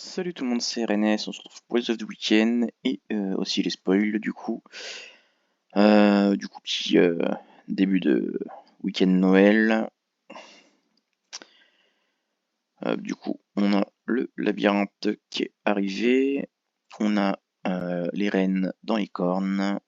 Salut tout le monde, c'est RNS, on se retrouve pour les œuvres du week-end et aussi les spoils du coup. Petit début de week-end Noël. On a le labyrinthe qui est arrivé. On a les rennes dans les cornes.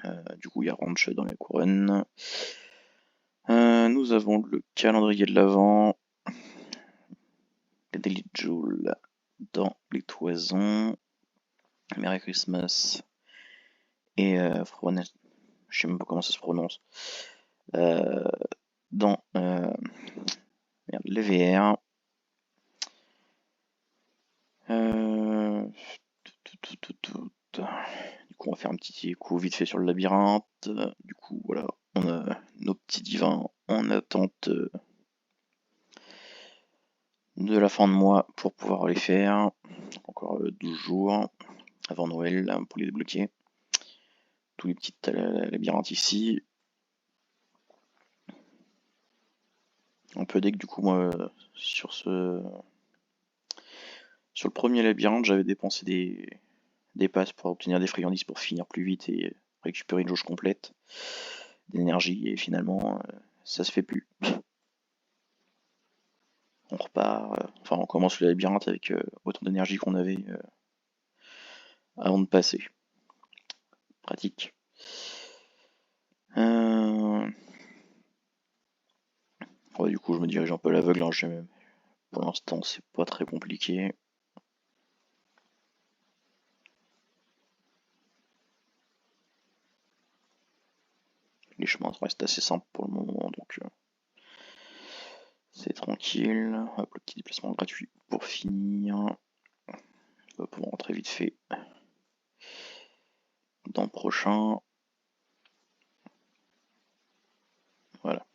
Il y a Ranch dans la couronne. Nous avons le calendrier de l'Avent. Daily Joule dans les toisons. Merry Christmas. Et je sais même pas comment ça se prononce, euh, dans les VR. Du coup, on va faire un petit coup vite fait sur le labyrinthe. Du coup, voilà, on a nos petits divins en attente de la fin de mois pour pouvoir les faire. Encore 12 jours avant Noël là, pour les débloquer. Tous les petits labyrinthes ici. Un peu deck du coup moi sur le premier labyrinthe j'avais dépensé des passes pour obtenir des friandises pour finir plus vite et récupérer une jauge complète d'énergie et finalement ça se fait plus. On repart, on commence le labyrinthe avec autant d'énergie qu'on avait avant de passer. Pratique. Du coup je me dirige un peu à l'aveugle, hein, pour l'instant c'est pas très compliqué. Les chemins restent assez simples pour le moment donc c'est tranquille. Hop, le petit déplacement gratuit pour finir. On va pouvoir rentrer vite fait dans le prochain. Voilà.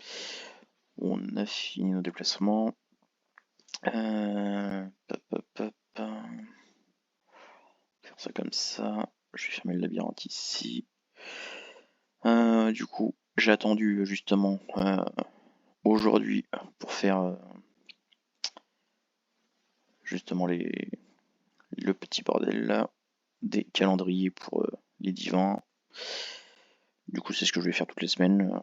On a fini nos déplacements. Faire ça comme ça. Je vais fermer le labyrinthe ici. J'ai attendu justement aujourd'hui pour faire justement le petit bordel là des calendriers pour les divins. Du coup, c'est ce que je vais faire toutes les semaines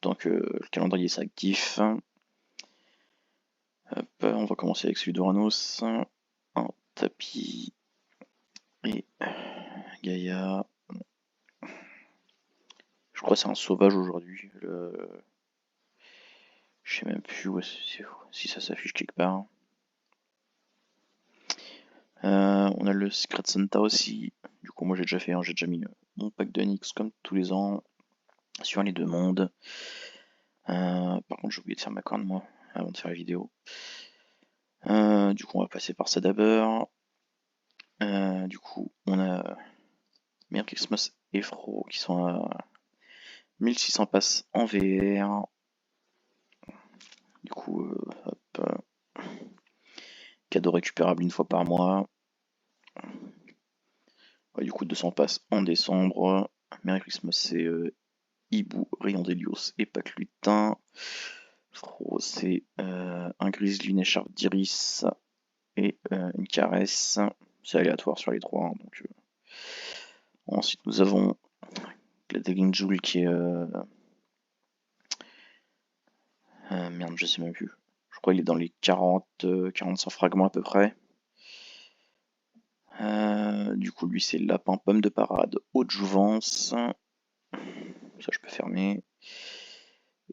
tant que le calendrier s'active. On va commencer avec celui d'Oranos. Un tapis et Gaïa. Je crois que c'est un sauvage aujourd'hui. Je sais même plus si ça s'affiche quelque part. On a le Secret Santa aussi. Du coup, moi j'ai déjà fait, j'ai déjà mis mon pack de Nyx comme tous les ans sur les deux mondes. Par contre, j'ai oublié de faire ma corne moi avant de faire la vidéo. On va passer par ça d'abord. On a Merry Christmas et Fro qui sont à 1600 passes en VR. Cadeau récupérable une fois par mois. 200 passes en décembre. Merry Christmas, c'est Hibou, Rayon d'Hélios et Pack Lutin. Fro, c'est un Grizzly, une écharpe d'Iris et une caresse. C'est aléatoire sur les trois. Ensuite, nous avons la Dagging Joule qui est. Merde, je sais même plus. Je crois qu'il est dans les 45 fragments à peu près. Lui, c'est lapin, pomme de parade, haute jouvence. Ça, je peux fermer.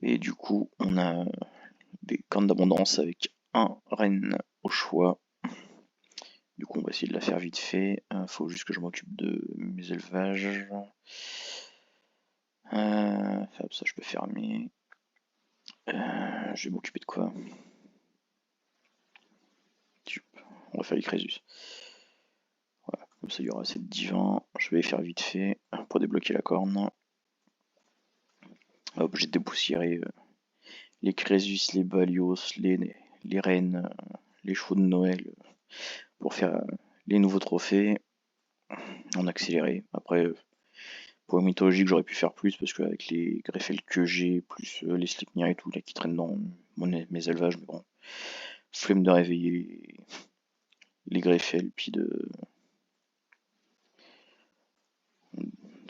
Et du coup, on a des cornes d'abondance avec un renne au choix. Du coup, on va essayer de la faire vite fait. Faut juste que je m'occupe de mes élevages. Ça, je peux fermer. Je vais m'occuper de quoi? On va faire les Crésus. Voilà, comme ça il y aura assez de divins. Je vais les faire vite fait pour débloquer la corne. Hop, j'ai dépoussiéré les Crésus, les Balios, les rennes, les chevaux de Noël pour faire les nouveaux trophées en accéléré. Après, pour la mythologique, j'aurais pu faire plus parce qu'avec les greffels que j'ai, plus les Sleipnir et tout, là qui traînent dans mes élevages, mais bon, flemme de réveiller les greffels, puis de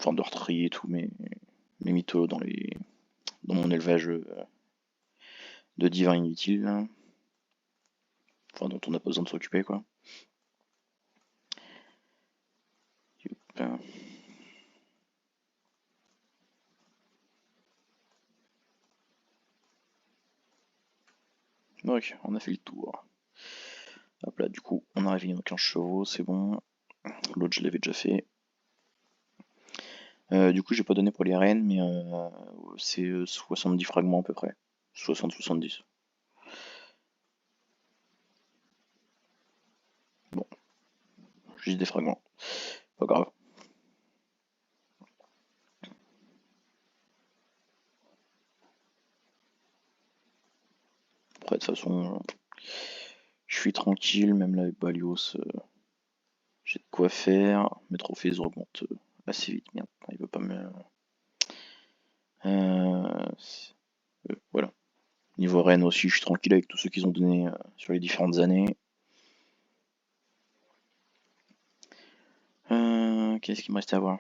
retrier tous mes mythos dans mon élevage de divins inutiles, enfin dont on n'a pas besoin de s'occuper quoi. Ok, on a fait le tour. Hop là, du coup, on a réveillé nos 15 chevaux, c'est bon. L'autre, je l'avais déjà fait. Du coup, j'ai pas donné pour les rennes, mais c'est 70 fragments à peu près. 60-70. Bon, juste des fragments. Pas grave. Après, de toute façon, je suis tranquille, même là avec Balios, j'ai de quoi faire. Mes trophées ils augmentent assez vite. Merde, il veut pas me. Voilà. Niveau Rennes aussi, je suis tranquille avec tous ceux qu'ils ont donné sur les différentes années. Qu'est-ce qu'il me restait à voir?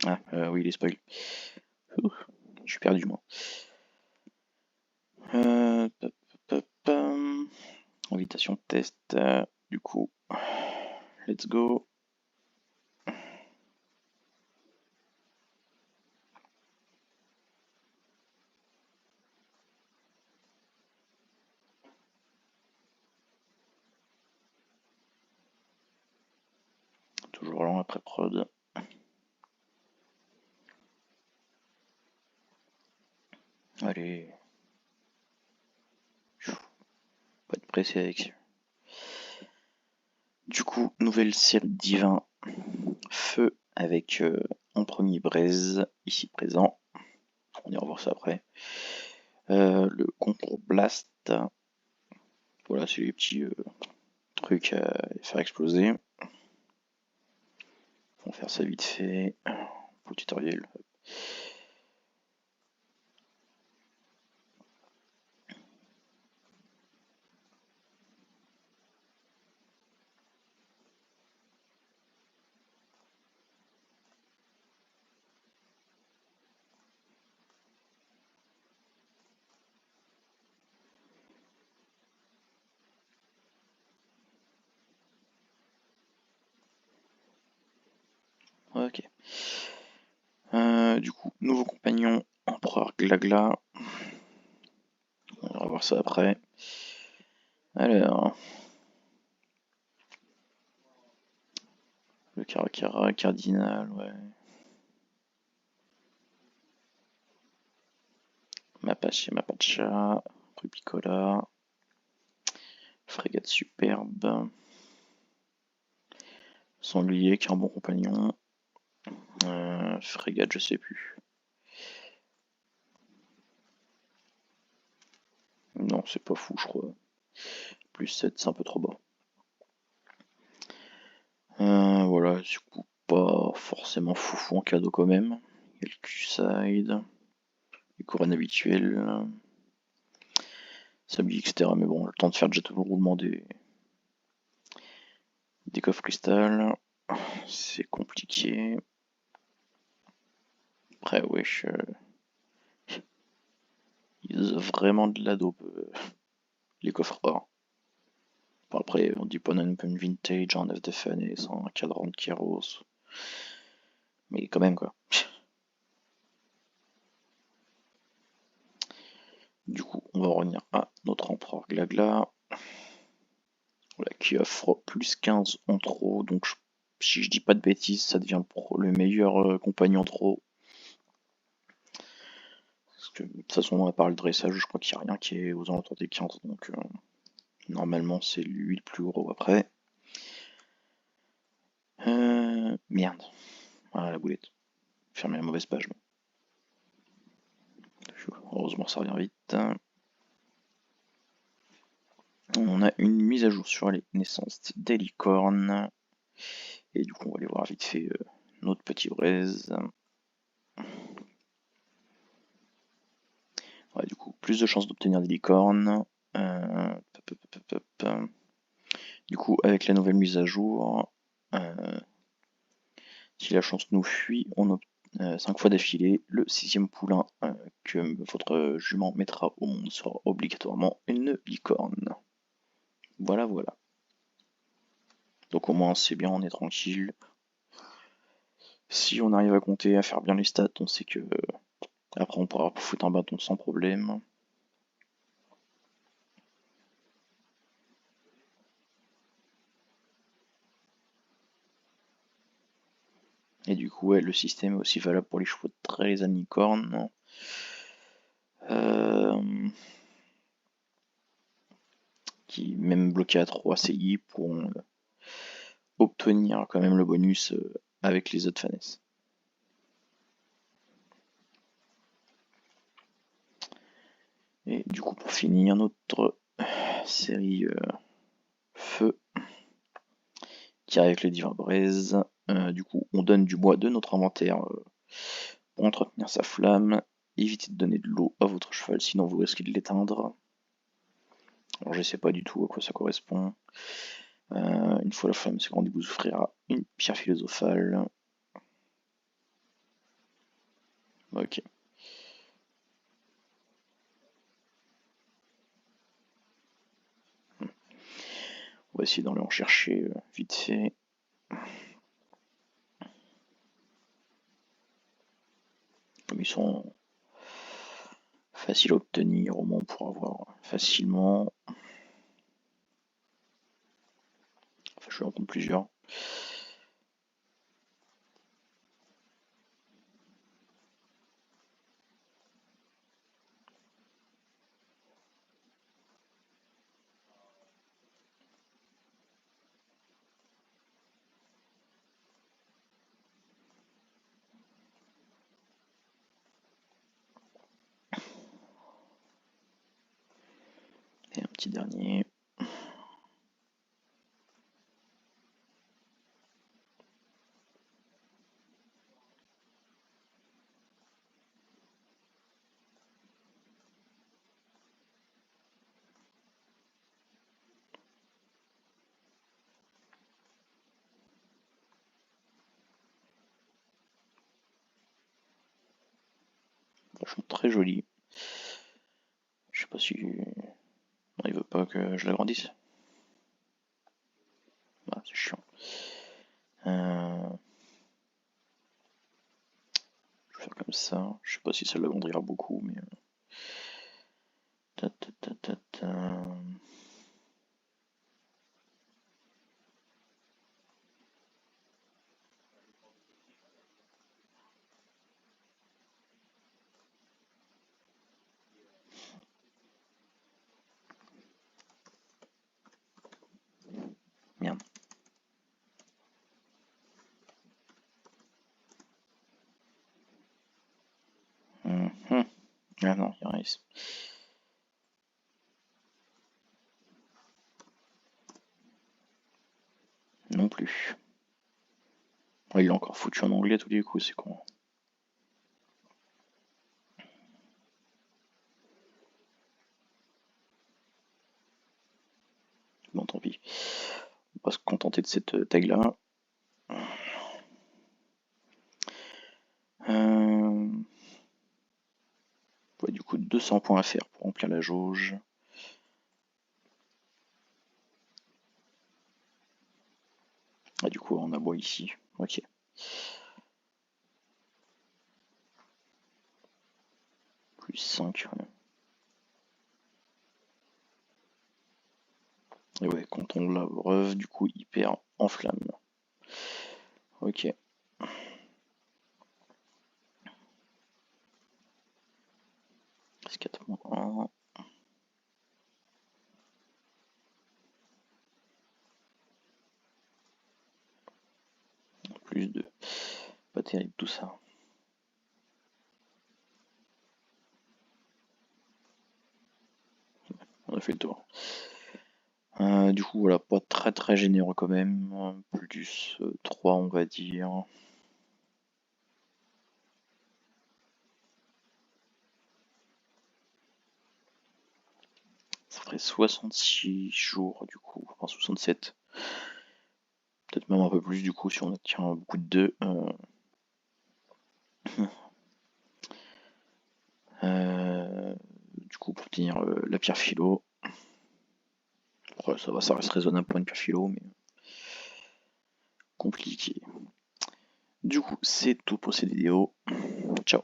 Ah, oui, les spoils. Je suis perdu, moi. Pop, pop, invitation test. Du coup, let's go. Toujours lent après prod. Allez. Pas de pressé avec. Du coup, nouvelle série divin. Feu avec en premier Braise, ici présent. On ira voir ça après. Le concours Blast. Voilà, c'est les petits trucs à faire exploser. On va faire ça vite fait. Pour le tutoriel. Ok. Du coup, nouveau compagnon, Empereur Glagla. On va voir ça après. Alors, le Caracara, Cardinal, ouais. Mapache, Mapacha, Rupicola, Frégate superbe, Sanglier qui est un bon compagnon, Frégate je sais plus. Non, c'est pas fou je crois. Plus 7 c'est un peu trop bas. Voilà, du coup pas forcément foufou en cadeau quand même. Il y a le Q-Side, les couronnes habituelles, Sablier, etc. Mais bon, le temps de faire déjà tout le roulement des coffres cristal, c'est compliqué. Après, wesh, ils ont vraiment de la dope, les coffres or. Bon, après, on dit pas non-open vintage, en 9 de Fanès, en cadran de Kyros. Mais quand même, quoi. Du coup, on va revenir à notre empereur Glagla. Voilà, qui offre plus 15 en trop. Donc, si je dis pas de bêtises, ça devient le meilleur compagnon trop. Parce que, de toute façon, à part le dressage, je crois qu'il n'y a rien qui est aux alentours des 15. Donc, normalement, c'est lui le plus gros après. Merde. Ah, la boulette. Fermer la mauvaise page. Heureusement, ça revient vite. On a une mise à jour sur les naissances des licornes. Et du coup, on va aller voir vite fait notre petit braise. Ouais, du coup, plus de chances d'obtenir des licornes. Du coup, avec la nouvelle mise à jour, si la chance nous fuit, on obtient 5 fois d'affilée, le 6e poulain que votre jument mettra au monde sera obligatoirement une licorne. Voilà, voilà. Donc au moins c'est bien, on est tranquille. Si on arrive à compter, à faire bien les stats, on sait que après on pourra foutre un bâton sans problème. Et du coup, ouais, le système est aussi valable pour les chevaux de trait, les anicornes. Qui, même bloqués à 3 CI, pourront obtenir quand même le bonus avec les autres fanes. Et du coup, pour finir, notre série feu qui arrive avec les divins braises. Du coup, on donne du bois de notre inventaire pour entretenir sa flamme. Évitez de donner de l'eau à votre cheval, sinon vous risquez de l'éteindre. Alors je sais pas du tout à quoi ça correspond. Une fois la flamme s'est grande, il vous offrira une pierre philosophale. Ok. On va essayer d'aller en chercher vite fait. Comme ils sont faciles à obtenir, au moins on pourra avoir facilement. Enfin, je vais en prendre plusieurs. Et un petit dernier. Franchement très joli. Je sais pas si. Non, il veut pas que je l'agrandisse. Ah, c'est chiant. Je vais faire comme ça. Je sais pas si ça l'agrandira beaucoup, mais. Ta, ta, ta, ta, ta. Merde. Mhm. Ah non, il y a rien ici. Non plus. Oh, il l'a encore foutu en anglais tous les coups, c'est con. Bon, tant pis. On va se contenter de cette tag-là. Ouais, du coup, 200 points à faire pour remplir la jauge. Ah, du coup, on a bois ici. Ok. Plus 5. Ouais. Et ouais, quand on la breuve, du coup, il perd en flamme. Ok. C'est 4-1. Plus 2. Pas terrible tout ça. On a fait le tour. Du coup, voilà, pas très très généreux quand même. Plus 3, on va dire. Ça faudrait 66 jours du coup, enfin 67. Peut-être même un peu plus du coup si on obtient beaucoup de 2. Du coup pour obtenir la pierre philo. Après, ça va, ça reste raisonnable pour une pierre philo, mais compliqué. Du coup, c'est tout pour cette vidéo. Ciao.